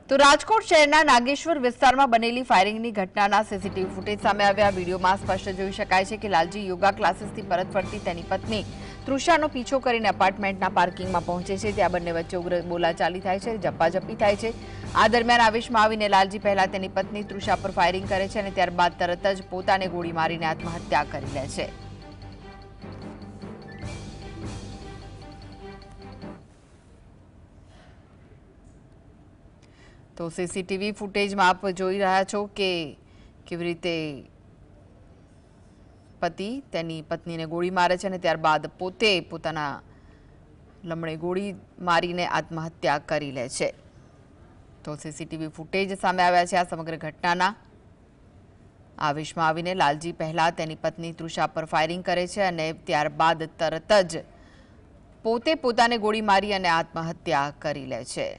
તો રાજકોટ શહેરના નાગેશ્વર વિસ્તારમાં બનેલી ફાયરિંગની ઘટનાના સીસીટીવી ફૂટેજ સામે આવ્યા। વિડીયોમાં સ્પષ્ટ જોઈ શકાય છે કે લાલજી યોગા ક્લાસીસથી પરત ફરતી તેની પત્ની તૃષાનો પીછો કરીને એપાર્ટમેન્ટના પાર્કિંગમાં પહોંચે છે। ત્યાં બંને વચ્ચે ઉગ્ર બોલાચાલી થાય છે, ઝપાઝપી થાય છે। આ દરમિયાન આવેશમાં આવીને લાલજી પહેલા તેની પત્ની તૃષા પર ફાયરિંગ કરે છે અને ત્યારબાદ તરત જ પોતાને ગોળી મારીને આત્મહત્યા કરી લે છે। તો સીસીટીવી ફૂટેજમાં આપ જોઈ રહ્યા છો કે કેવી રીતે પતિ તેની પત્નીને ગોળી મારે છે અને ત્યારબાદ પોતે પોતાના લમણે ગોળી મારીને આત્મહત્યા કરી લે છે। તો સીસીટીવી ફૂટેજ સામે આવ્યા છે આ સમગ્ર ઘટનાના। આવેશમાં આવીને લાલજી પહેલા તેની પત્ની તૃષા પર ફાયરિંગ કરે છે અને ત્યારબાદ તરત જ પોતે પોતાને ગોળી મારી અને આત્મહત્યા કરી લે છે।